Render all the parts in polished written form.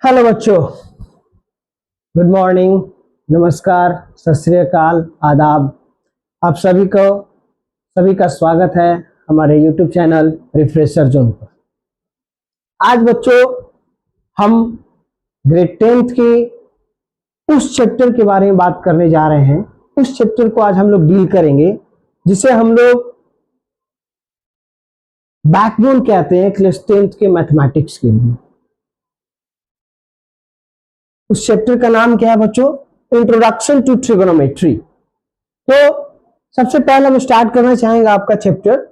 Hello बच्चों, good morning, नमस्कार, सत श्री अकाल, आदाब। आप सभी का स्वागत है हमारे यूट्यूब चैनल रिफ्रेशर जोन पर। आज बच्चों हम ग्रेड 10th के उस चैप्टर के बारे में बात करने जा रहे हैं। उस चैप्टर को आज हम लोग डील करेंगे जिसे हम लोग बैकबोन कहते हैं क्लास 10th के मैथमेटिक्स के लिए। उस चैप्टर का नाम क्या है बच्चों? Introduction to trigonometry. तो सबसे पहले हम स्टार्ट करना चाहेंगे आपका चैप्टर।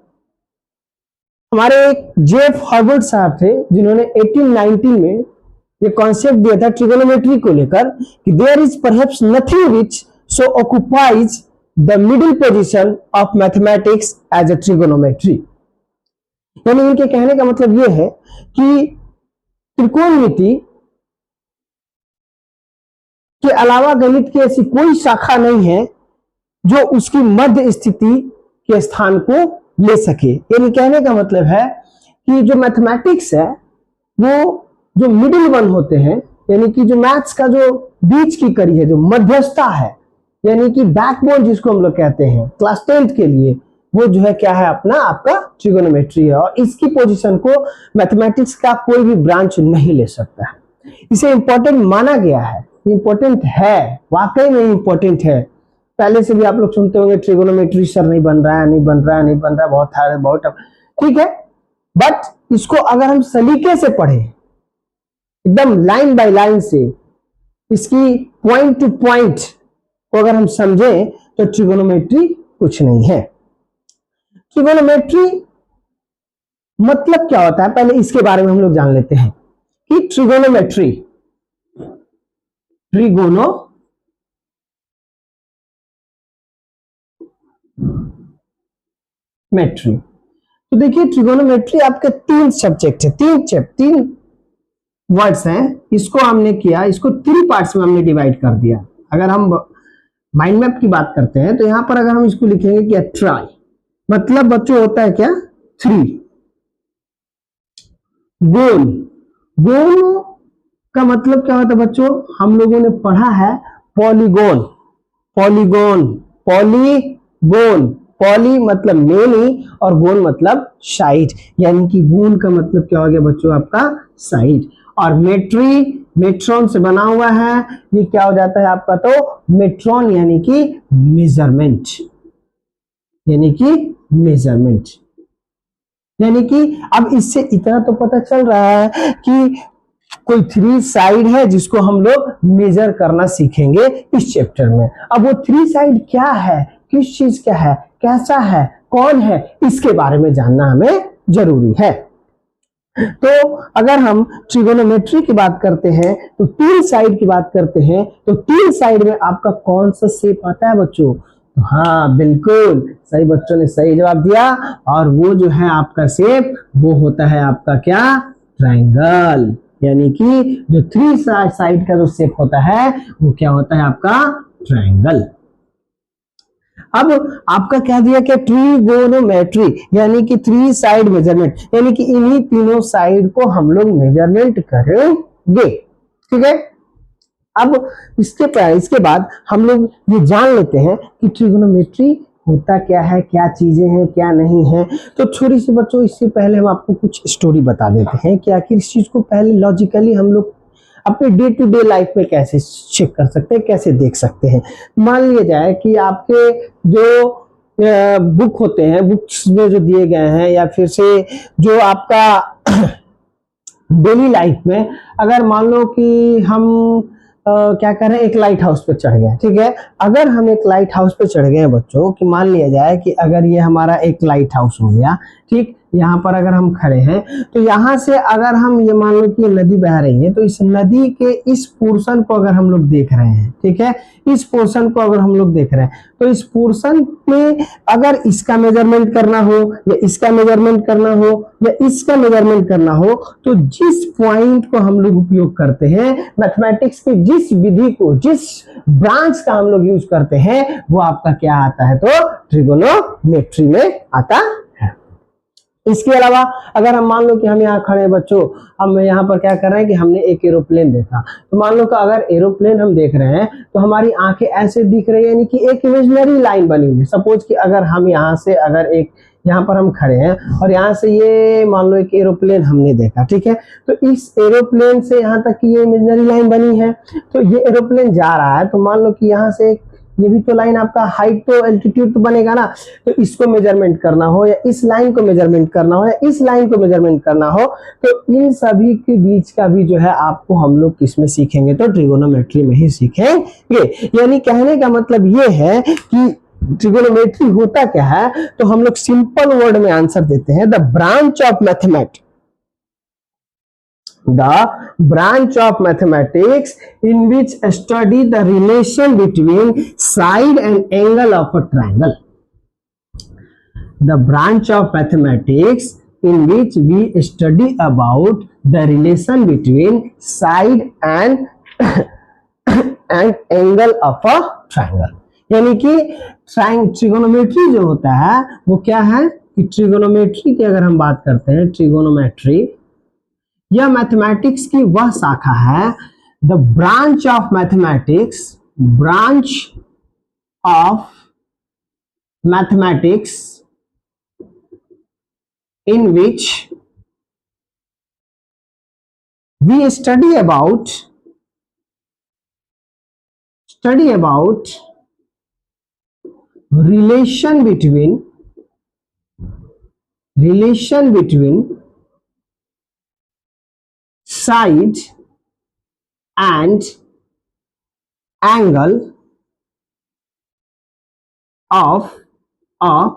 हमारे एक जेफ हर्बर्ट साहब थे जिन्होंने 1819 में ये कॉन्सेप्ट दिया था ट्रिगोनोमेट्री को लेकर कि there is perhaps nothing which so occupies the middle position of mathematics as a trigonometry. यानी इनके कहने का मतलब यह है कि त्रिकोणमिति के अलावा गणित की ऐसी कोई शाखा नहीं है जो उसकी मध्य स्थिति के स्थान को ले सके। यानी कहने का मतलब है कि जो मैथमेटिक्स है वो जो मिडिल वन होते हैं, यानी कि जो मैथ्स का जो बीच की कड़ी है, जो मध्यस्थता है, यानी कि बैकबोन जिसको हम लोग कहते हैं क्लास 10th के लिए, वो जो है क्या है अपना आपका ट्रिगोनोमेट्री है। और इसकी पोजीशन को मैथमेटिक्स का कोई भी ब्रांच नहीं ले सकता है। इसे इंपॉर्टेंट माना गया है, इंपॉर्टेंट है, वाकई में इंपॉर्टेंट है। पहले से भी आप लोग सुनते होंगे ट्रिगोनोमेट्री सर नहीं बन रहा है, बहुत हार्ड, बहुत टफ। ठीक है, बट इसको अगर हम सलीके से पढ़े, एकदम लाइन बाय लाइन से, इसकी पॉइंट टू पॉइंट को अगर हम समझें तो ट्रिगोनोमेट्री कुछ नहीं है। ट्रिगोनोमेट्री मतलब क्या होता है, पहले इसके बारे में हम लोग जान लेते हैं कि ट्रिगोनोमेट्री तो देखिए ट्रिगोनोमेट्री आपके तीन सब्जेक्ट है, तीन वर्ड्स हैं। इसको हमने किया, इसको 3 पार्ट्स में हमने डिवाइड कर दिया। अगर हम माइंड मैप की बात करते हैं तो यहां पर अगर हम इसको लिखेंगे क्या, ट्राई, मतलब बच्चों होता है क्या 3। गोन का मतलब क्या होता है बच्चों? हम लोगों ने पढ़ा है पॉलीगोन। पॉली मतलब मेनी और गोन मतलब साइड, यानी कि गोन का मतलब क्या हो गया बच्चों आपका साइड। और मेट्रॉन से बना हुआ है, ये क्या हो जाता है आपका तो मेट्रॉन, यानी कि मेजरमेंट, यानी कि अब इससे इतना तो पता चल रहा है कि कोई 3 साइड है जिसको हम लोग मेजर करना सीखेंगे इस चैप्टर में। अब वो 3 साइड क्या है, किस चीज का है, कैसा है, कौन है, इसके बारे में जानना हमें जरूरी है। तो अगर हम ट्रिगोनोमेट्री की बात करते हैं तो 3 साइड की बात करते हैं, तो 3 साइड में आपका कौन सा शेप आता है बच्चों? हाँ बिल्कुल सही, बच्चों ने सही जवाब दिया। और वो जो है आपका शेप वो होता है आपका क्या, ट्रायंगल। यानी कि जो 3 साइड का जो शेप होता है वो क्या होता है आपका ट्रायंगल। अब आपका क्या दिया, क्या ट्रिगोनोमेट्री, यानी कि 3 साइड मेजरमेंट, यानी कि इन्हीं तीनों साइड को हम लोग मेजरमेंट करेंगे। ठीक है, अब इसके बाद हम लोग ये जान लेते हैं कि ट्रिगोनोमेट्री होता क्या है, क्या चीजें हैं, क्या नहीं है। तो छोटी सी बच्चों, इससे पहले हम आपको कुछ स्टोरी बता देते हैं कि आखिर इस चीज को पहले लॉजिकली हम लोग अपने डे टू डे लाइफ में कैसे चेक कर सकते हैं, कैसे देख सकते हैं। मान लिया जाए कि आपके जो बुक होते हैं, बुक्स में जो दिए गए हैं, या फिर से जो आपका डेली लाइफ में, अगर मान लो कि हम क्या कर रहे हैं, एक लाइट हाउस पे चढ़ गए। ठीक है, अगर हम एक लाइट हाउस पे चढ़ गए बच्चों, कि मान लिया जाए कि अगर ये हमारा एक लाइट हाउस हो गया, ठीक, यहाँ पर अगर हम खड़े हैं तो यहाँ से अगर हम ये मान लो कि नदी बह रही है, तो इस नदी के इस पोर्शन को अगर हम लोग देख रहे हैं, ठीक है, इस पोर्शन को अगर हम लोग देख रहे हैं, तो इस पोर्शन में अगर इसका मेजरमेंट करना हो, या इसका मेजरमेंट करना हो, या इसका मेजरमेंट करना हो, तो जिस पॉइंट को हम लोग उपयोग करते हैं, मैथमेटिक्स की जिस विधि को, जिस ब्रांच का हम लोग यूज करते हैं, वो आपका क्या आता है तो ट्रिगोनोमेट्री में आता है। इसके अलावा अगर हम मान लो कि हम यहाँ खड़े हैं बच्चों, हम यहाँ पर क्या कर रहे हैं कि हमने एक एरोप्लेन देखा, तो मान लो कि अगर एरोप्लेन हम देख रहे हैं तो हमारी आंखें ऐसे दिख रही है, यानी कि एक इमेजिनरी लाइन बनी हुई है। सपोज कि अगर हम यहाँ से अगर एक यहाँ पर हम खड़े हैं और यहाँ से ये मान लो एक एरोप्लेन हमने देखा, ठीक है, तो इस एरोप्लेन से यहाँ तक की ये इमेजिनरी लाइन बनी है, तो ये एरोप्लेन जा रहा है, तो मान लो कि यहाँ से ये भी तो लाइन आपका हाइट तो एल्टीट्यूड तो बनेगा ना, तो इसको मेजरमेंट करना हो या इस लाइन को मेजरमेंट करना हो या इस लाइन को मेजरमेंट करना हो, तो इन सभी के बीच का भी जो है आपको हम लोग किस में सीखेंगे, तो ट्रिगोनोमेट्री में ही सीखेंगे। यानी कहने का मतलब ये है कि ट्रिगोनोमेट्री होता क्या है, तो हम लोग सिंपल वर्ड में आंसर देते हैं, the branch of mathematics, the branch of mathematics in which study the relation between side and angle of a triangle. The branch of mathematics in which we study about the relation between side and angle of a triangle. यानी कि trigonometry जो होता है वो क्या है कि trigonometry की अगर हम बात करते हैं, ट्रिगोनोमेट्री यह मैथमेटिक्स की वह शाखा है, the branch of mathematics, branch of mathematics in which we study about relation between side and angle of a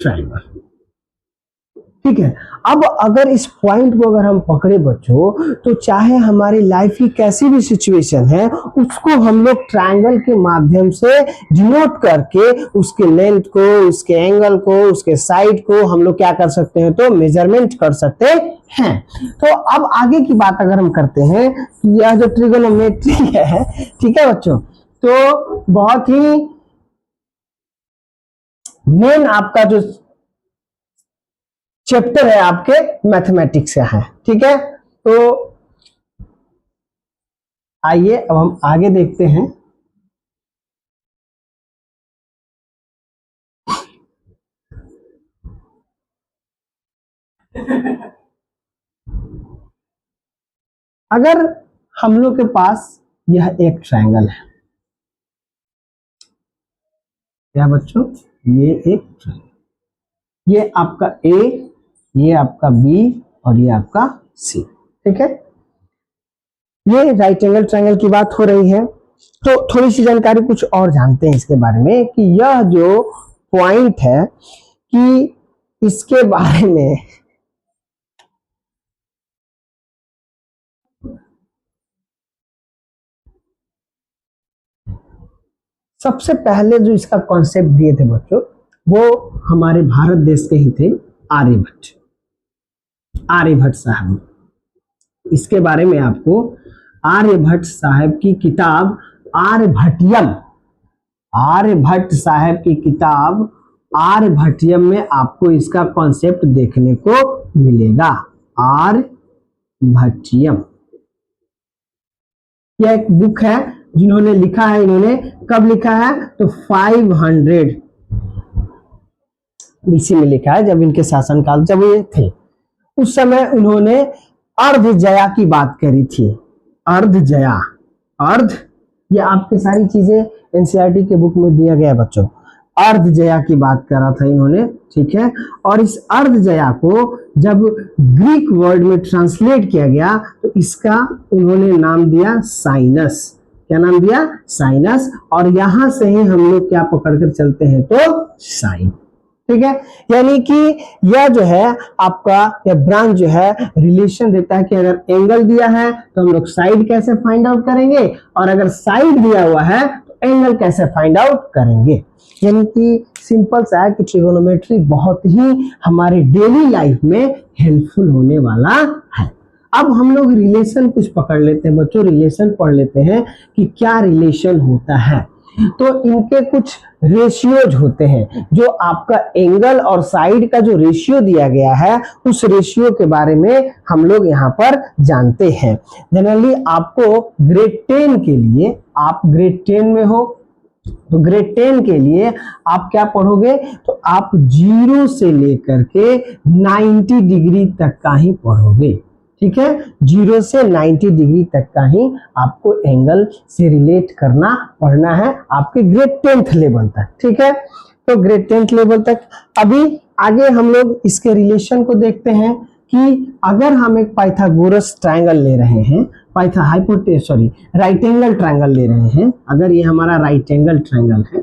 triangle. ठीक है, अब अगर इस पॉइंट को अगर हम पकड़े बच्चों, तो चाहे हमारी लाइफ की कैसी भी सिचुएशन है उसको हम लोग ट्रायंगल के माध्यम से डिनोट करके उसके लेंथ को, उसके एंगल को, उसके साइड को हम लोग क्या कर सकते हैं, तो मेजरमेंट कर सकते हैं। तो अब आगे की बात अगर हम करते हैं कि यह जो ट्रिगोनोमेट्री है, ठीक है बच्चों, तो बहुत ही मेन आपका जो चैप्टर है आपके मैथमेटिक्स से है, ठीक है। तो आइए अब हम आगे देखते हैं। अगर हम लोग के पास यह एक ट्रायंगल है, क्या बच्चों, ये एक ट्रायंगल, ये आपका ए, ये आपका बी और ये आपका सी, ठीक है। ये राइट एंगल ट्रायंगल की बात हो रही है, तो थोड़ी सी जानकारी कुछ और जानते हैं इसके बारे में कि यह जो पॉइंट है कि इसके बारे में सबसे पहले जो इसका कॉन्सेप्ट दिए थे बच्चों, वो हमारे भारत देश के ही थे, आर्यभट्ट साहब। इसके बारे में आपको आर्यभट्ट साहब की किताब आर्यभट्ट साहब की किताब आर्यभट्टियम में आपको इसका कॉन्सेप्ट देखने को मिलेगा। आर्यभट्टियम यह एक बुक है जिन्होंने लिखा है, इन्होंने कब लिखा है, तो 500 बीसी में लिखा है, जब इनके शासनकाल जब ये थे उस समय उन्होंने अर्धजया की बात करी थी। अर्धजया, ये आपके सारी चीजें एनसीईआरटी के बुक में दिया गया है बच्चों। अर्धजया की बात करा था इन्होंने, ठीक है। और इस अर्धजया को जब ग्रीक वर्ड में ट्रांसलेट किया गया तो इसका उन्होंने नाम दिया साइनस। क्या नाम दिया, साइनस। और यहां से ही हम लोग क्या पकड़कर चलते हैं, तो साइन, ठीक है। यानी कि यह जो है आपका यह ब्रांच जो है रिलेशन देता है कि अगर एंगल दिया है तो हम लोग साइड कैसे फाइंड आउट करेंगे, और अगर साइड दिया हुआ है तो एंगल कैसे फाइंड आउट करेंगे। यानी कि सिंपल सा है कि ट्रिगोनोमेट्री बहुत ही हमारे डेली लाइफ में हेल्पफुल होने वाला है। अब हम लोग रिलेशन कुछ पकड़ लेते हैं बच्चों, रिलेशन पढ़ लेते हैं कि क्या रिलेशन होता है। तो इनके कुछ रेशियोज होते हैं, जो आपका एंगल और साइड का जो रेशियो दिया गया है उस रेशियो के बारे में हम लोग यहाँ पर जानते हैं। जनरली आपको ग्रेड 10 के लिए, आप ग्रेड 10 में हो तो ग्रेड 10 के लिए आप क्या पढ़ोगे, तो आप 0 से लेकर के 90 डिग्री तक का ही पढ़ोगे। ठीक है, 0 से 90 डिग्री तक का ही आपको एंगल से रिलेट करना पढ़ना है आपके ग्रेड 10th लेवल तक। ठीक है, तो ग्रेड 10th लेवल तक। अभी आगे हम लोग इसके रिलेशन को देखते हैं कि अगर हम एक पाइथागोरस ट्रायंगल ले रहे हैं, राइट एंगल ट्रायंगल ले रहे हैं, अगर ये हमारा राइट एंगल ट्रायंगल है,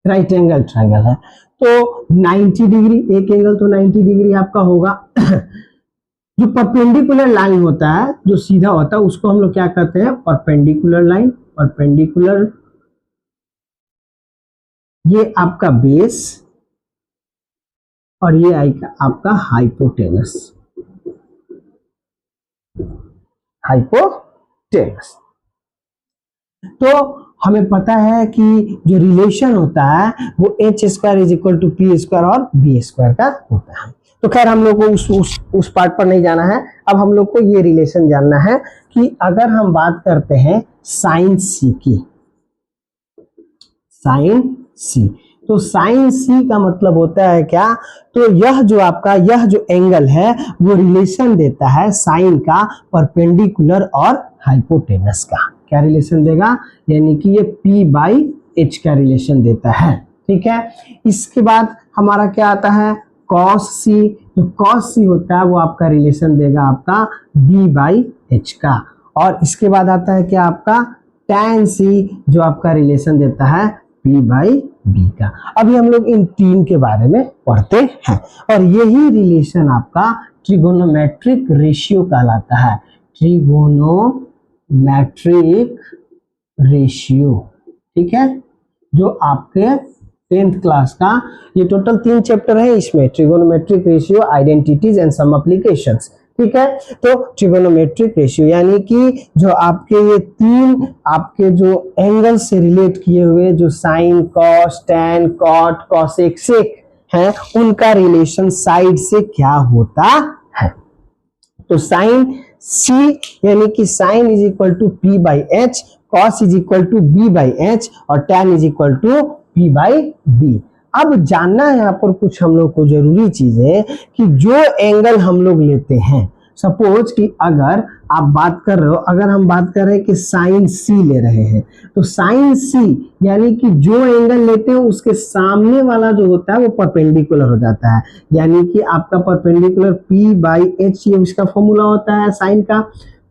राइट एंगल ट्रायंगल है, तो 90 डिग्री, एक एंगल तो 90 डिग्री आपका होगा। जो परपेंडिकुलर लाइन होता है, जो सीधा होता है, उसको हम लोग क्या कहते हैं, परपेंडिकुलर लाइन। परपेंडिकुलर, ये आपका बेस और ये आएगा आपका हाइपोटेनस। हाइपोटेनस, तो हमें पता है कि जो रिलेशन होता है वो H square is equal to P square और बी स्क्वायर का होता है। तो खैर हम लोग को उस पार्ट पर नहीं जाना है। अब हम लोग को ये रिलेशन जानना है कि अगर हम बात करते हैं साइन सी की, साइन सी, तो साइन सी का मतलब होता है क्या, तो यह जो आपका यह जो एंगल है वो रिलेशन देता है साइन का परपेंडिकुलर और हाइपोटेनस का। क्या रिलेशन देगा, यानी कि ये P बाई H का रिलेशन देता है। ठीक है, इसके बाद हमारा क्या आता है, कॉस सी। जो कॉस सी होता है वो आपका रिलेशन देगा आपका B बाई H का। और इसके बाद आता है क्या आपका tan सी, जो आपका रिलेशन देता है P बाई B का। अभी हम लोग इन तीन के बारे में पढ़ते हैं, और यही रिलेशन आपका ट्रिगोनोमेट्रिक रेशियो कहलाता है। ट्रिगोनोमेट्रिक रेशियो, ठीक है, जो आपके 10th क्लास का, ये टोटल 3 चैप्टर है इसमें, trigonometric ratio, identities and some applications. ठीक है, तो ट्रिगोनोमेट्रिक रेशियो यानी कि जो आपके ये 3 आपके जो एंगल से रिलेट किए हुए, जो sine, cos, tan, cot, cosec, sec हैं, उनका रिलेशन साइड से क्या होता है। तो साइन सी यानी कि sine is equal to P by H, cos is equal to B by H और tan is equal to P by B. अब जानना है यहाँ पर कुछ हम लोग को जरूरी चीज है कि जो एंगल हम लोग लेते हैं, सपोज कि अगर आप बात कर रहे हो, अगर हम बात कर रहे हैं कि साइन सी ले रहे हैं, तो साइन सी यानी कि जो एंगल लेते हैं उसके सामने वाला जो होता है वो परपेंडिकुलर हो जाता है। यानी कि आपका परपेंडिकुलर P बाई एच, ये उसका फॉर्मूला होता है साइन का।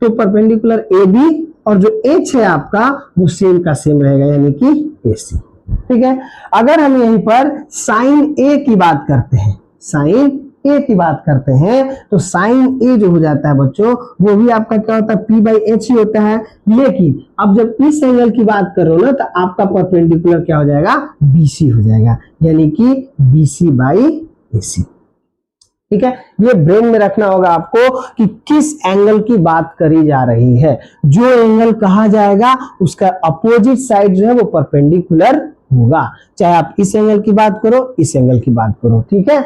तो परपेंडिकुलर ए बी और जो एच है आपका वो सेम का सेम रहेगा, यानी कि ए सी। ठीक है, अगर हम यहीं पर साइन ए की बात करते हैं, साइन ए की बात करते हैं, तो साइन ए जो हो जाता है बच्चों, वो भी आपका क्या होता है, पी बाई एच ही होता है। लेकिन अब जब इस एंगल की बात करो ना, तो आपका परपेंडिकुलर क्या हो जाएगा, बीसी हो जाएगा, यानी कि बीसी बाई एसी। ठीक है, ये ब्रेन में रखना होगा आपको कि किस एंगल की बात करी जा रही है। जो एंगल कहा जाएगा उसका अपोजिट साइड जो है वो परपेंडिकुलर होगा, चाहे आप इस एंगल की बात करो, इस एंगल की बात करो। ठीक है,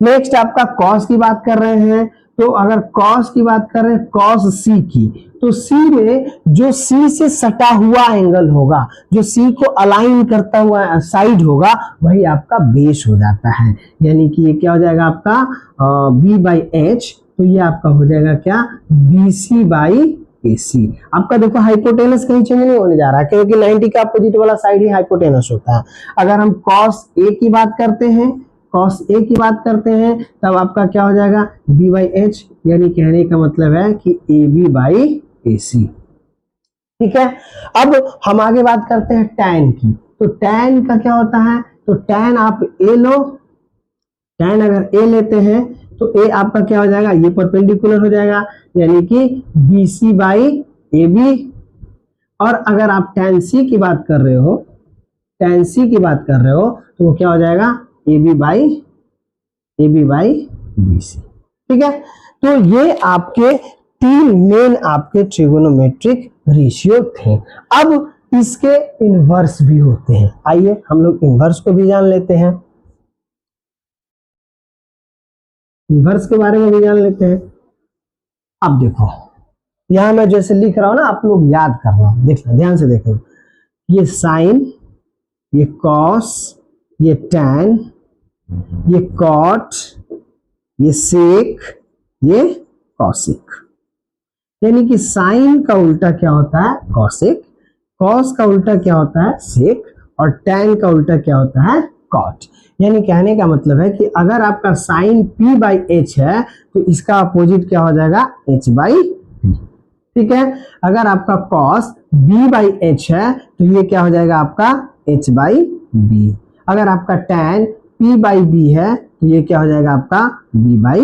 नेक्स्ट आपका कॉस की बात कर रहे हैं, तो अगर कॉस की बात कर रहे हैं, कॉस सी की, तो सी में जो सी से सटा हुआ एंगल होगा, जो सी को अलाइन करता हुआ साइड होगा, वही आपका बेस हो जाता है। यानी कि ये क्या हो जाएगा आपका बी बाई एच, तो ये आपका हो जाएगा क्या, बी सी बाई ए सी। आपका देखो हाइपोटेनस कहीं चेंज नहीं होने जा रहा है, क्योंकि 90 का अपोजिट वाला साइड ही हाइपोटेनस होता है। अगर हम कॉस ए की बात करते हैं, कॉस ए की बात करते हैं, तब आपका क्या हो जाएगा, बी बाई एच, यानी कहने का मतलब है कि ए बी बाई ए सी। ठीक है, अब हम आगे बात करते हैं टैन की। तो टैन का क्या होता है, तो टैन आप ए लो, टैन अगर ए लेते हैं तो ए आपका क्या हो जाएगा, ये परपेंडिकुलर हो जाएगा, यानी कि B C by A B. और अगर आप टैन सी की बात कर रहे हो, टैन सी की बात कर रहे हो, तो वो क्या हो जाएगा, A B by B C. ठीक है, तो ये आपके तीन मेन आपके ट्रिगोनोमेट्रिक रेशियो थे। अब इसके इनवर्स भी होते हैं, आइए हम लोग इनवर्स को भी जान लेते हैं, इनवर्स के बारे में भी जान लेते हैं। अब देखो यहां मैं जैसे लिख रहा हूं ना, आप लोग याद करना, देखना ध्यान से देखना, ये साइन, ये कॉस, ये टैन, ये कॉट, ये सेक, ये कॉसिक। यानी कि साइन का उल्टा क्या होता है, कॉसिक, कॉस का उल्टा क्या होता है, सेक, और टैन का उल्टा क्या होता है, कॉट। यानी कहने का मतलब है कि अगर आपका साइन p बाई एच है तो इसका अपोजिट क्या हो जाएगा, h बाई p। ठीक है, अगर आपका कॉस b बाई एच है तो ये क्या हो जाएगा आपका h बाई b। अगर आपका टैन p बाई b है तो ये क्या हो जाएगा आपका b बाई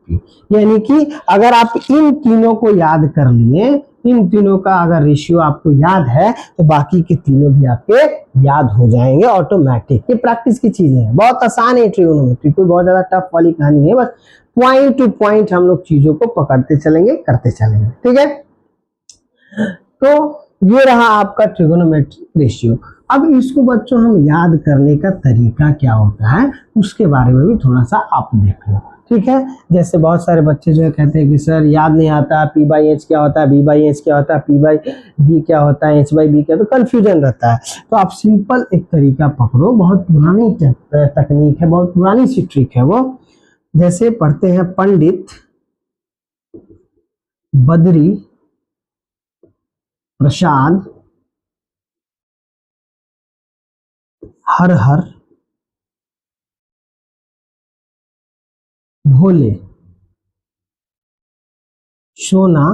p। यानी कि अगर आप इन तीनों को याद कर लिए, इन तीनों का अगर रेशियो आपको याद है तो बाकी के तीनों भी आपके याद हो जाएंगे ऑटोमेटिक। ये प्रैक्टिस की चीजें हैं, बहुत आसान है ट्रिगोनोमेट्री, कोई बहुत ज्यादा टफ वाली कहानी नहीं है, बस पॉइंट टू पॉइंट हम लोग चीजों को पकड़ते चलेंगे, करते चलेंगे। ठीक है, तो ये रहा आपका ट्रिगोनोमेट्रिक रेशियो। अब इसको बच्चों हम याद करने का तरीका क्या होता है उसके बारे में भी थोड़ा सा आप देख लो। ठीक है, जैसे बहुत सारे बच्चे जो है कहते हैं कि सर याद नहीं आता, पी बाई एच क्या होता है, बी बाई एच क्या होता है, पी बाई बी क्या होता है, एच बाई बी क्या, तो कंफ्यूजन रहता है। तो आप सिंपल एक तरीका पकड़ो, बहुत पुरानी तकनीक है, बहुत पुरानी सी ट्रिक है वो। जैसे पढ़ते हैं पंडित बद्री प्रसाद हर हर भोले सोना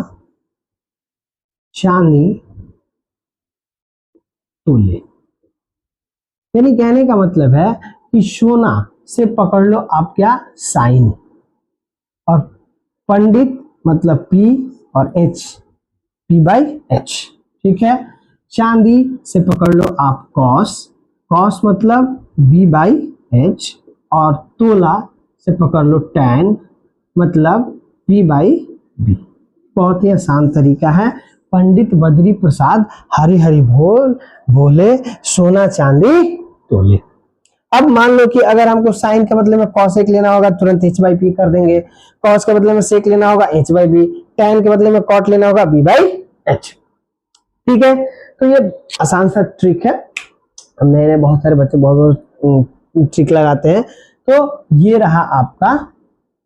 चांदी तोले। यानी कहने का मतलब है कि सोना से पकड़ लो आप क्या, साइन, और पंडित मतलब पी और एच, पी बाई एच। ठीक है, चांदी से पकड़ लो आप कॉस, कॉस मतलब बी बाई एच, और तोला से पकड़ लो टैन मतलब पी बाई बी। बहुत ही आसान तरीका है। पंडित बद्री प्रसाद हरि हरि बोल बोले सोना चांदी तोले। अब मान लो कि अगर हमको साइन के बदले में कॉसेक लेना होगा तुरंत h बाई पी कर देंगे, कॉस के बदले में सेक लेना होगा h बाई बी, टैन के बदले में कॉट लेना होगा b बाई एच। ठीक है, तो ये आसान सा ट्रिक है, नए बहुत सारे बच्चे बहुत ट्रिक लगाते हैं। तो ये रहा आपका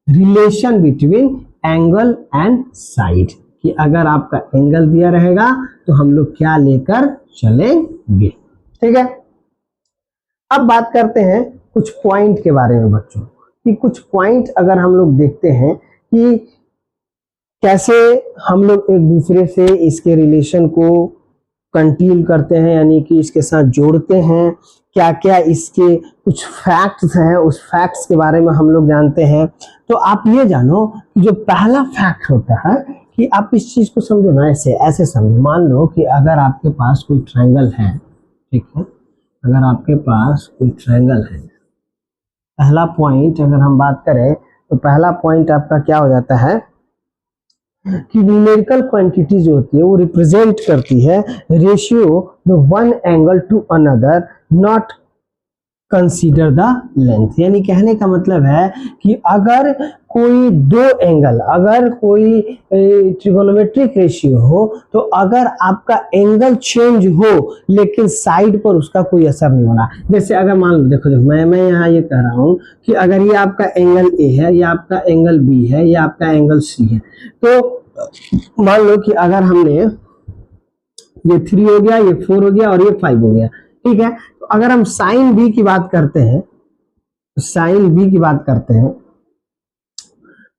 relation between angle and side, कि अगर आपका एंगल दिया रहेगा तो हम लोग क्या लेकर चलेंगे। ठीक है, अब बात करते हैं कुछ पॉइंट के बारे में बच्चों, कि कुछ पॉइंट अगर हम लोग देखते हैं कि कैसे हम लोग एक दूसरे से इसके रिलेशन को कंटील करते हैं, यानी कि इसके साथ जोड़ते हैं, क्या क्या इसके कुछ फैक्ट्स हैं, उस फैक्ट्स के बारे में हम लोग जानते हैं। तो आप ये जानो कि जो पहला फैक्ट होता है कि आप इस चीज को समझो ना, ऐसे ऐसे समझो, मान लो कि अगर आपके पास कोई ट्रायंगल है, ठीक है, अगर आपके पास कोई ट्रायंगल है, पहला पॉइंट अगर हम बात करें तो पहला पॉइंट आपका क्या हो जाता है कि न्यूमेरिकल क्वांटिटी जो होती है वो रिप्रेजेंट करती है ratio the one angle to another not consider the length. यानी कहने का मतलब है कि अगर कोई दो एंगल, अगर कोई ट्रिगोनोमेट्रिक रेशियो हो, तो अगर आपका एंगल चेंज हो लेकिन साइड पर उसका कोई असर नहीं होना। जैसे अगर मान लो, देखो मैं यहाँ ये कह रहा हूँ कि अगर ये आपका एंगल ए है, ये आपका एंगल बी है, ये आपका एंगल सी है, तो मान लो कि अगर हमने ये 3 हो गया, ये 4 हो गया और ये 5 हो गया, ठीक है, तो अगर हम साइन बी की बात करते हैं, साइन बी की बात करते हैं,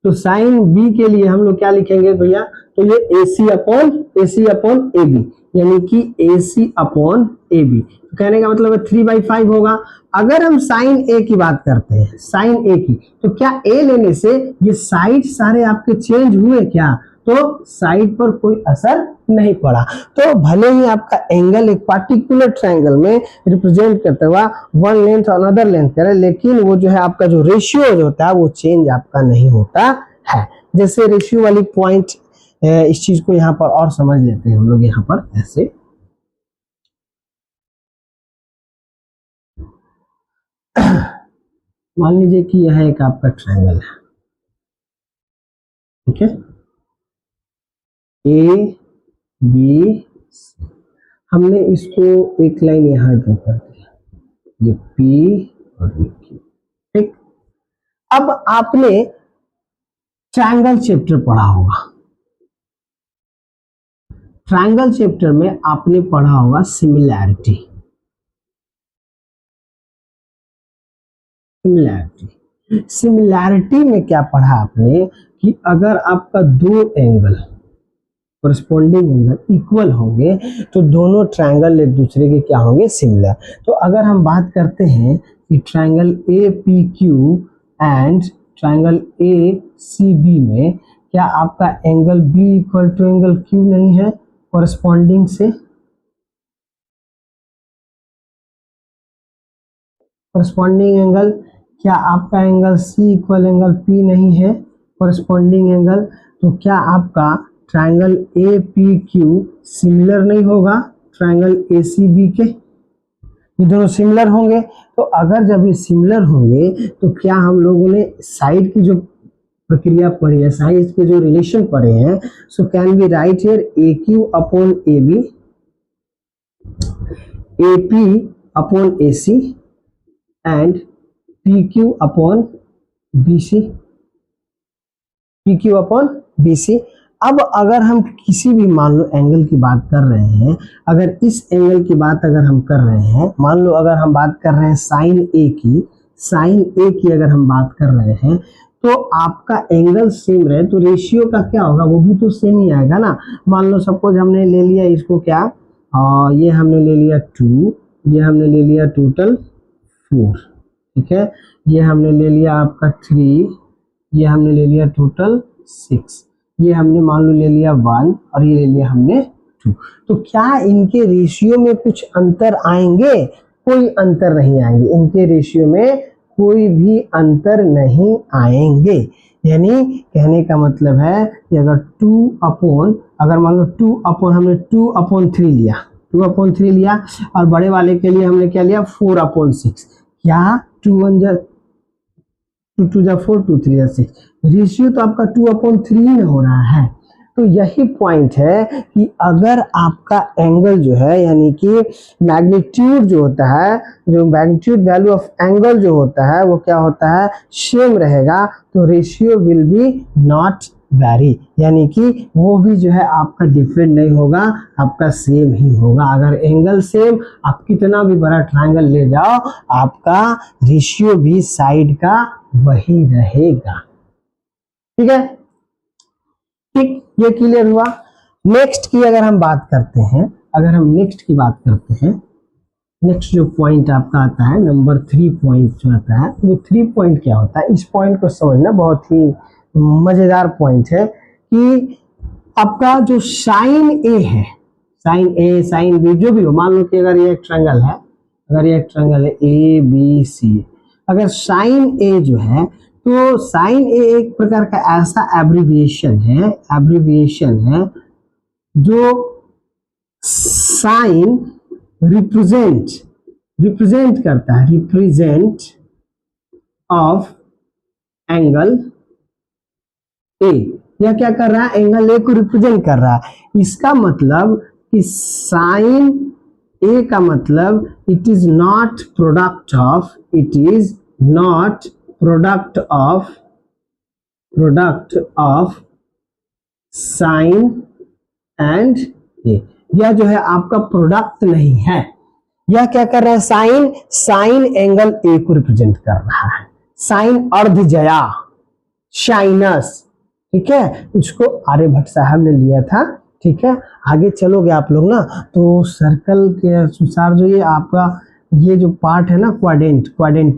तो साइन बी के लिए हम लोग क्या लिखेंगे भैया, तो ये AC अपॉन ए बी, यानी कि AC अपॉन ए बी, कहने का मतलब है 3/5 होगा। अगर हम साइन ए की बात करते हैं, साइन ए की, तो क्या ए लेने से ये साइड सारे आपके चेंज हुए क्या, तो साइड पर कोई असर नहीं पड़ा। तो भले ही आपका एंगल एक पार्टिकुलर ट्रायंगल में रिप्रेजेंट करता हुआ वन लेंथ और अनदर लेंथ करे, लेकिन वो जो है आपका जो रेशियो जो होता है वो चेंज आपका नहीं होता है। जैसे रेशियो वाली पॉइंट, इस चीज को यहाँ पर और समझ लेते हैं हम लोग। यहाँ पर ऐसे मान लीजिए कि यह एक आपका ट्रायंगल है, ठीक है, ए बी सी। हमने इसको एक लाइन यहाँ ड्रॉ कर दिया, ये पी और ये क्यू, ठीक। अब आपने ट्रायंगल चैप्टर पढ़ा होगा, ट्रायंगल चैप्टर में आपने पढ़ा होगा सिमिलैरिटी। सिमिलैरिटी में क्या पढ़ा आपने कि अगर आपका दो एंगल, कोरस्पोंडिंग एंगल इक्वल होंगे तो दोनों ट्रायंगल एक दूसरे के क्या होंगे, सिमिलर। तो अगर हम बात करते हैं कि triangle A P Q and triangle A C B में क्या आपका angle B equal to angle Q नहीं है कोरस्पोंडिंग से? कोरस्पोंडिंग एंगल, क्या आपका angle C equal angle P नहीं है कोरस्पोंडिंग एंगल? तो क्या आपका triangle A P Q similar नहीं होगा ट्रायंगल ए सी बी के? ये दोनों सिमिलर होंगे। तो अगर जब ये सिमिलर होंगे तो क्या हम लोगों ने साइड की जो प्रक्रिया पढ़ी है, साइड के जो रिलेशन पढ़े हैं, so can be write here A Q upon A B, A P upon A C and P Q upon B C, P Q upon B C. अब अगर हम किसी भी मान लो एंगल की बात कर रहे हैं, अगर इस एंगल की बात अगर हम कर रहे हैं, मान लो अगर हम बात कर रहे हैं साइन ए की, साइन ए की अगर हम बात कर रहे हैं तो आपका एंगल सेम रहे तो रेशियो का क्या होगा, वो भी तो सेम ही आएगा ना। मान लो सपोज हमने ले लिया इसको क्या, ये हमने ले लिया 2, ये हमने ले लिया टोटल 4, ठीक है, ये हमने ले लिया आपका 3, ये हमने ले लिया टोटल 6, ये हमने मान लो ले लिया 1 और ये ले लिया हमने 2। तो क्या इनके रेशियो में कुछ अंतर आएंगे? कोई अंतर नहीं आएंगे, इनके रेशियो में कोई भी अंतर नहीं आएंगे। यानी कहने का मतलब है कि अगर 2 अपॉन, अगर मान लो 2 अपॉन, हमने 2 अपॉन 3 लिया, 2 अपॉन 3 लिया और बड़े वाले के लिए हमने क्या लिया 4 अपॉन 6, क्या 2 1 जा 2 2 जा 4, 2 3 जा 6, रेशियो तो आपका 2 अपॉन 3 हो रहा है। तो यही पॉइंट है कि अगर आपका एंगल जो है, यानी कि मैग्नीट्यूड जो होता है, जो मैग्नीट्यूड वैल्यू ऑफ एंगल जो होता है वो क्या होता है, सेम रहेगा, तो ratio will be not vary, यानी कि वो भी जो है आपका डिफरेंट नहीं होगा, आपका सेम ही होगा। अगर एंगल सेम, आप कितना भी बड़ा ट्रायंगल ले जाओ, आपका रेशियो भी साइड का वही रहेगा। ठीक है, ठीक, ये क्लियर हुआ। नेक्स्ट की अगर हम बात करते हैं, अगर हम नेक्स्ट की बात करते हैं, नेक्स्ट जो पॉइंट आपका आता है नंबर 3 पॉइंट जो आता है, वो 3 पॉइंट क्या होता है, इस पॉइंट को समझना बहुत ही मजेदार पॉइंट है कि आपका जो साइन ए है, साइन ए साइन बी जो भी हो, मान लो कि अगर ये एक ट्रायंगल है, अगर ये एक ट्रायंगल है ए बी सी, अगर साइन ए जो है, तो साइन ए एक प्रकार का ऐसा एब्रिविएशन है, एब्रिविएशन है जो साइन रिप्रेजेंट करता है, रिप्रेजेंट ऑफ एंगल ए। यह क्या कर रहा है, एंगल ए को रिप्रेजेंट कर रहा है। इसका मतलब कि साइन ए का मतलब it is not product of, it is not product of sine and A. यह जो है आपका प्रोडक्ट नहीं है। यह क्या कर रहा है, साइन एंगल ए को रिप्रेजेंट कर रहा है, साइन अर्धजया, शाइनस, ठीक है, उसको आर्यभट्ट साहब ने लिया था। ठीक है, आगे चलोगे आप लोग ना तो सर्कल के अनुसार जो ये आपका ये जो पार्ट है ना, क्वाड्रेंट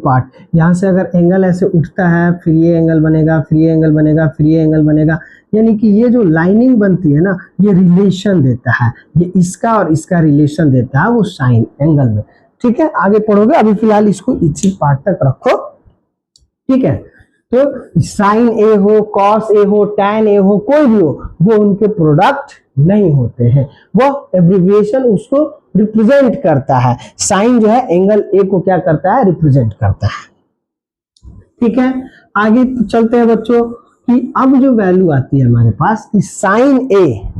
पार्ट, यहाँ से अगर एंगल ऐसे उठता है, फिर ये एंगल बनेगा, फिर ये एंगल बनेगा, फिर ये एंगल बनेगा, यानी कि ये जो लाइनिंग बनती है ना, ये रिलेशन देता है, ये इसका और इसका रिलेशन देता है वो साइन एंगल में। ठीक है, आगे पढ़ोगे, अभी फिलहाल इसको इसी पार्ट तक रखो। ठीक है, तो साइन ए हो, कॉस ए हो, टैन ए हो, कोई भी हो, वो उनके प्रोडक्ट नहीं होते हैं, वो एब्रिविएशन उसको रिप्रेजेंट करता है। साइन जो है एंगल ए को क्या करता है, रिप्रेजेंट करता है। ठीक है, आगे चलते हैं बच्चों कि अब जो वैल्यू आती है हमारे पास कि sine A,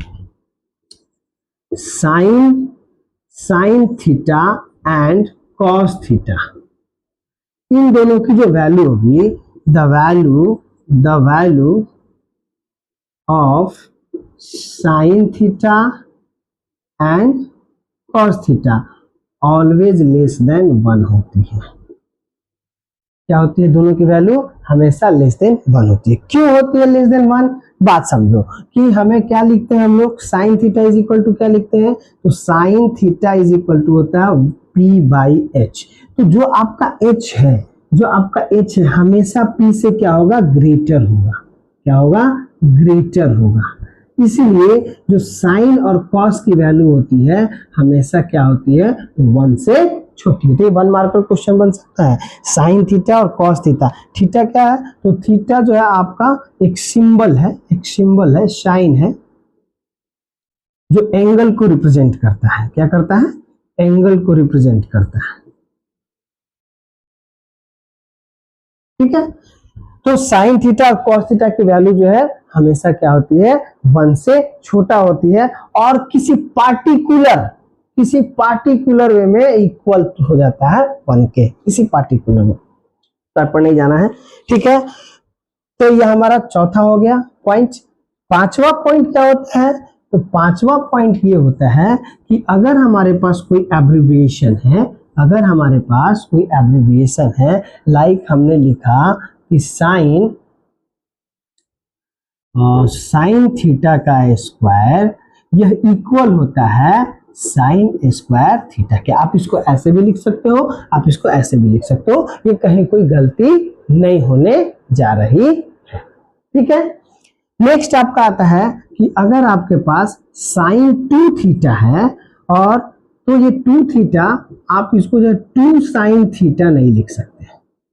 sine theta and cos theta, इन दोनों की जो वैल्यू होगी, the value of sine theta and cos theta always less than 1 होती है। क्या होती है, दोनों की वैल्यू हमेशा लेस देन 1 होती है। क्यों होती है लेस देन 1, बात समझो कि हमें क्या लिखते हैं हम लोग, sine theta is equal to क्या लिखते हैं, तो sine theta is equal to होता है P बाई एच। तो जो आपका H है, जो आपका H है हमेशा P से क्या होगा, ग्रेटर होगा। क्या होगा, ग्रेटर होगा। इसीलिए जो साइन और कॉस की वैल्यू होती है हमेशा क्या होती है, 1 से छोटी होती है। 1 मार्क पर क्वेश्चन बन सकता है, साइन थीटा और कॉस थीटा। थीटा क्या है, तो थीटा जो है आपका एक सिंबल है, साइन है, जो एंगल को रिप्रेजेंट करता है। क्या करता है, एंगल को रिप्रेजेंट करता है। ठीक है, तो साइन थीटा और कॉस थीटा की वैल्यू जो है हमेशा क्या होती है, 1 से छोटा होती है, और किसी पार्टिकुलर वे में इक्वल हो जाता है 1 के, किसी पार्टिकुलर में, पर नहीं जाना है। ठीक है, तो यह हमारा चौथा हो गया पॉइंट। पांचवा पॉइंट क्या होता है, तो पांचवा पॉइंट ये होता है कि अगर हमारे पास कोई एब्रिविएशन है, लाइक हमने लिखा कि साइन थीटा का स्क्वायर यह इक्वल होता है साइन स्क्वायर थीटा के। आप इसको ऐसे भी लिख सकते हो, आप इसको ऐसे भी लिख सकते हो, ये कहीं कोई गलती नहीं होने जा रही है। ठीक है, नेक्स्ट आपका आता है कि अगर आपके पास साइन 2 थीटा है, और तो ये 2 थीटा आप इसको जो 2 साइन थीटा नहीं लिख सकते।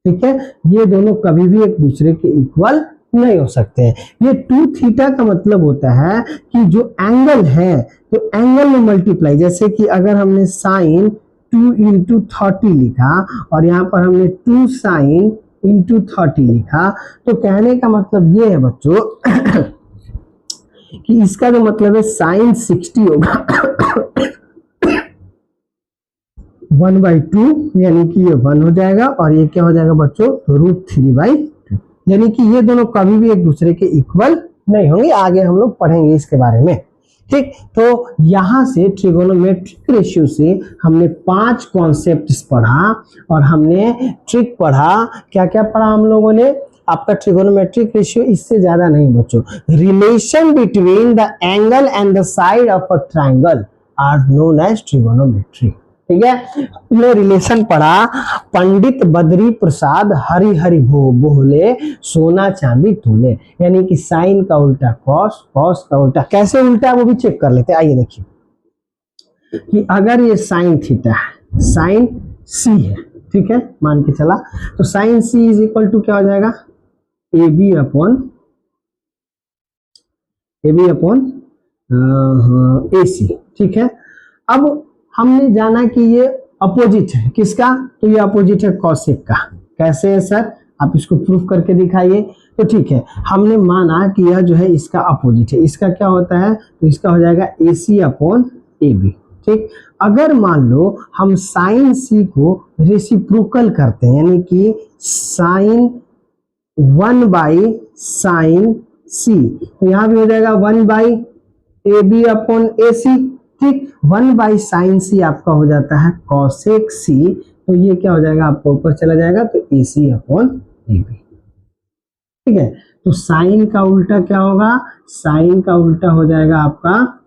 ठीक है, ये दोनों कभी भी एक दूसरे के इक्वल नहीं हो सकते हैं। ये 2 थीटा का मतलब होता है कि जो एंगल है, तो एंगल में मल्टीप्लाई, जैसे कि अगर हमने साइन 2 इंटू 30 लिखा और यहाँ पर हमने 2 साइन इंटू 30 लिखा, तो कहने का मतलब ये है बच्चों कि इसका जो मतलब है साइन 60 होगा 1/2, यानी कि ये 1 हो जाएगा, और ये क्या हो जाएगा बच्चों, √3/2, यानी कि ये दोनों कभी भी एक दूसरे के इक्वल नहीं होंगे। आगे हम लोग पढ़ेंगे इसके बारे में। ठीक, तो यहां से ट्रिगोनोमेट्रिक रेशियो से हमने 5 कॉन्सेप्ट्स पढ़ा, और हमने ट्रिक पढ़ा। क्या क्या पढ़ा हम लोगों ने, आपका ट्रिगोनोमेट्रिक रेशियो, इससे ज्यादा नहीं बच्चों, relation between the angle and the side of a triangle are known as trigonometry. ठीक है, हमने रिलेशन पढ़ा, पंडित बद्री प्रसाद हरि हरि बोले सोना चांदी तोले, यानी कि साइन का उल्टा कॉस, कॉस का उल्टा, कैसे उल्टा है वो भी चेक कर लेते हैं। आइए देखिए कि अगर ये साइन थीटा है, साइन सी है, ठीक है, मान के चला, तो sine C is equal to क्या हो जाएगा, ए बी अपॉन ए सी। ठीक है, अब हमने जाना कि ये अपोजिट है किसका, तो ये अपोजिट है कॉसेक का। कैसे है सर, आप इसको प्रूफ करके दिखाइए। तो ठीक है, हमने माना कि यह जो है इसका अपोजिट है, इसका क्या होता है, तो इसका हो जाएगा ए सी अपॉन ए बी। ठीक, अगर मान लो हम साइन सी को रेसिप्रोकल करते हैं, यानी कि साइन 1/sin सी, तो यहाँ भी हो जाएगा 1/ab अपॉन ए सी। ठीक, 1/sin सी आपका हो जाता है cosec सी, तो ये क्या हो जाएगा, आपका ऊपर चला जाएगा, तो AC अपॉन AB। ठीक है, तो साइन का उल्टा क्या होगा, साइन का उल्टा हो जाएगा आपका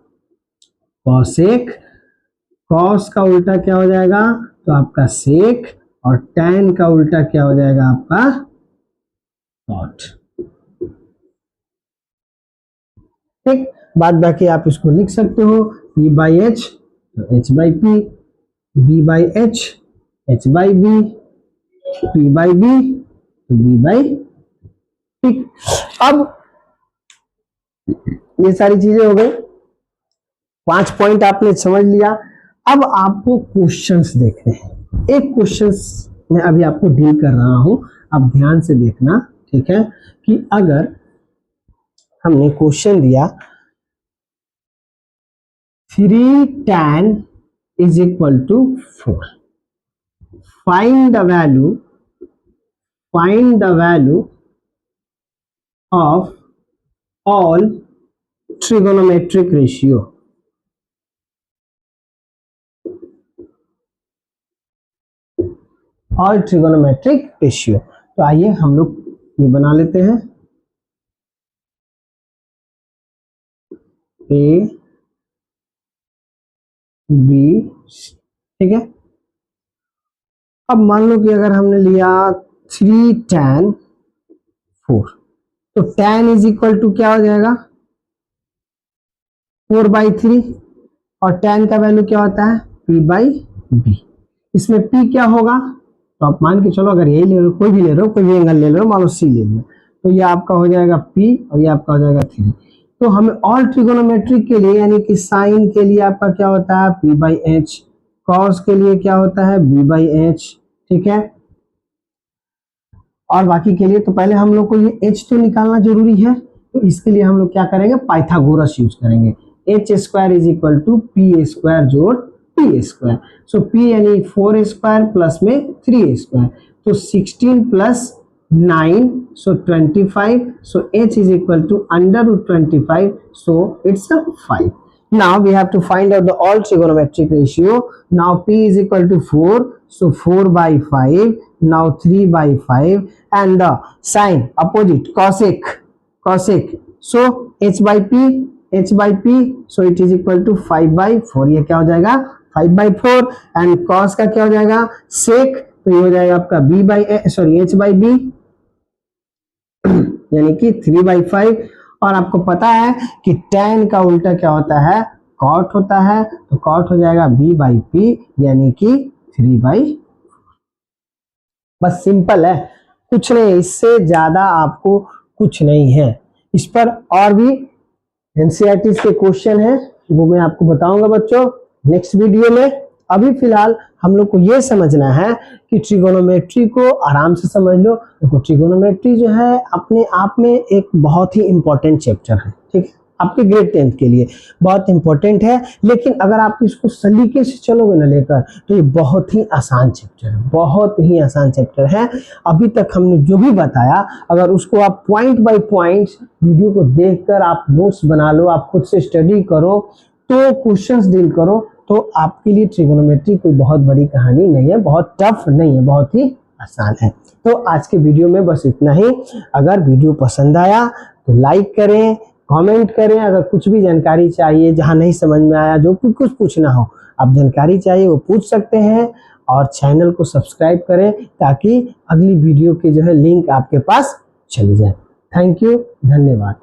cosec, cos का उल्टा क्या हो जाएगा, तो आपका sec, और tan का उल्टा क्या हो जाएगा आपका cot। ठीक, बाद बाकी आप इसको लिख सकते हो P/H तो H/P, B/H H/B, P/B तो B/, ठीक, अब ये सारी चीजें हो गई, 5 पॉइंट आपने समझ लिया। अब आपको क्वेश्चंस देखने हैं। एक क्वेश्चंस मैं अभी आपको डील कर रहा हूं, आप ध्यान से देखना, ठीक है, कि अगर हमने क्वेश्चन दिया 3 tan is equal to 4, find the value of all trigonometric ratio, all trigonometric ratio. तो आइए हम लोग ये बना लेते हैं, ए बी, ठीक है। अब मान लो कि अगर हमने लिया 3 tan 4, तो tan इज इक्वल टू क्या हो जाएगा 4/3, और tan का वैल्यू क्या होता है p/b। इसमें p क्या होगा, तो आप मान के चलो, अगर यही ले लो, कोई भी ले लो, कोई भी एंगल ले लो, मान लो c ले लो, तो ये आपका हो जाएगा p और ये आपका हो जाएगा 3। तो हमें ऑल ट्रिगोनोमेट्रिक के लिए, यानी कि साइन के लिए आपका क्या होता है p/h, कॉस के लिए क्या होता है b/h, ठीक है। और बाकी के लिए तो पहले हम लोग को ये h तो निकालना जरूरी है, तो इसके लिए हम लोग क्या करेंगे, पाइथागोरस यूज करेंगे। h square is equal to p square जोड़ p स्क्वायर। सो p यानी 4 स्क्वायर प्लस में 3 स्क्वायर, तो 16 plus 9, so 25, so h is equal to under root 25, so it's a 5. Now we have to find out the all trigonometric ratio. Now p is equal to 4, so 4/5, now 3/5, and the sign opposite cosec, so h/p, so it is equal to 5/4, ये क्या हो जाएगा 5/4, and cos का क्या हो जाएगा sec, तो ये हो जाएगा आपका h/b, यानी कि 3/5। और आपको पता है कि tan का उल्टा क्या होता है cot होता है, तो cot हो जाएगा b/p, यानी कि 3/4। बस सिंपल है, कुछ नहीं, इससे ज्यादा आपको कुछ नहीं है। इस पर और भी एनसीईआरटी के क्वेश्चन है, वो मैं आपको बताऊंगा बच्चों नेक्स्ट वीडियो में। अभी फिलहाल हम लोग को ये समझना है कि ट्रिगोनोमेट्री को आराम से समझ लो। देखो ट्रिगोनोमेट्री जो है अपने आप में एक बहुत ही इंपॉर्टेंट चैप्टर है, ठीक है, आपके ग्रेड 10th के लिए बहुत इंपॉर्टेंट है। लेकिन अगर आप इसको सलीके से चलोगे ना लेकर, तो ये बहुत ही आसान चैप्टर है, बहुत ही आसान चैप्टर है। अभी तक हमने जो भी बताया, अगर उसको आप पॉइंट बाय पॉइंट वीडियो को देखकर आप नोट्स बना लो, आप खुद से स्टडी करो, तो क्वेश्चंस डील करो, तो आपके लिए ट्रिगोनोमेट्री कोई बहुत बड़ी कहानी नहीं है, बहुत टफ नहीं है, बहुत ही आसान है। तो आज के वीडियो में बस इतना ही। अगर वीडियो पसंद आया तो लाइक करें, कमेंट करें। अगर कुछ भी जानकारी चाहिए, जहां नहीं समझ में आया, जो कुछ पूछना हो, आप जानकारी चाहिए वो पूछ सकते हैं। और चैनल को सब्सक्राइब करें ताकि अगली वीडियो के जो है लिंक आपके पास चली जाए। थैंक यू, धन्यवाद।